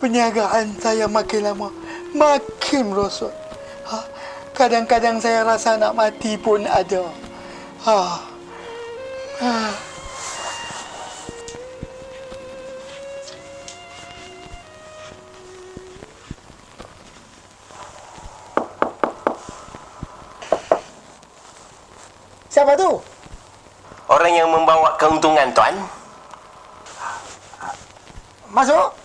Perniagaan saya makin lama makin merosot. Kadang-kadang saya rasa nak mati pun ada. Ha. Ha. Siapa tu? Orang yang membawa keuntungan, Tuan. Masuk.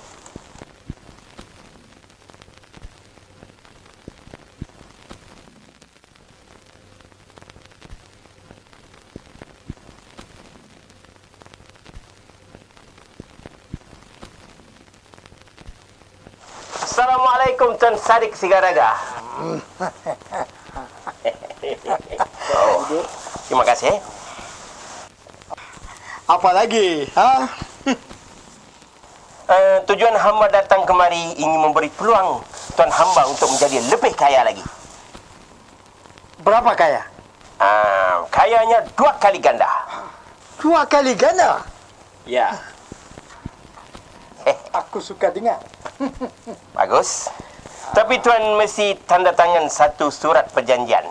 Assalamualaikum, Tuan Sadiq Sigaraga. Terima kasih. Apa lagi? Ha? Tujuan hamba datang kemari ingin memberi peluang Tuan hamba untuk menjadi lebih kaya lagi. Berapa kaya? Kayanya 2 kali ganda. 2 kali ganda? Ya. Aku suka dengar. Bagus. Tapi Tuan mesti tanda tangan satu surat perjanjian.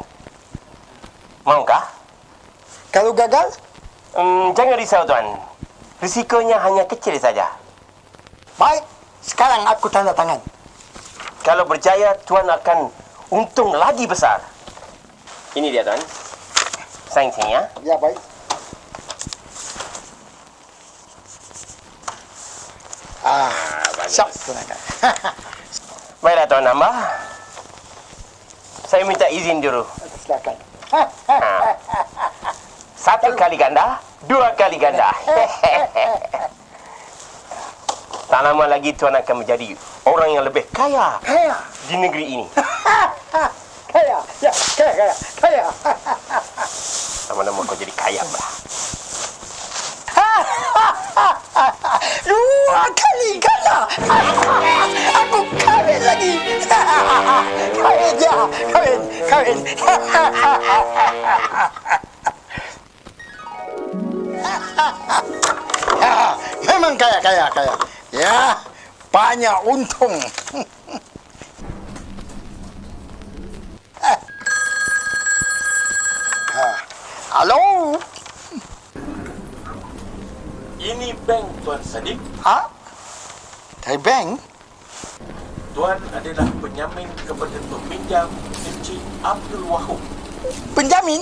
Maukah? Kalau gagal? Jangan risau, Tuan. Risikonya hanya kecil saja. Baik, sekarang aku tanda tangan. Kalau berjaya, Tuan akan untung lagi besar. Ini dia, Tuan. Sign sini, ya. Ya, baik. Bagus. Siap, tunangkan. Baiklah, Tuan hamba. Saya minta izin dulu. Silakan. 1 kali ganda, 2 kali ganda. Tak lama lagi Tuan akan menjadi orang yang lebih kaya Kaya? di negeri ini. Kaya? Ya, kaya. Lama-lama kau jadi kaya pula. 2 kali ganda. Aku kawin lagi. Kawin je. Kawin. Memang kaya. Ya, banyak untung. Halo? Ini bank, Tuan Sadiq. Dari bank? Tuan adalah penyamin kepada peminjam Encik Abdul Wahab. Penjamin?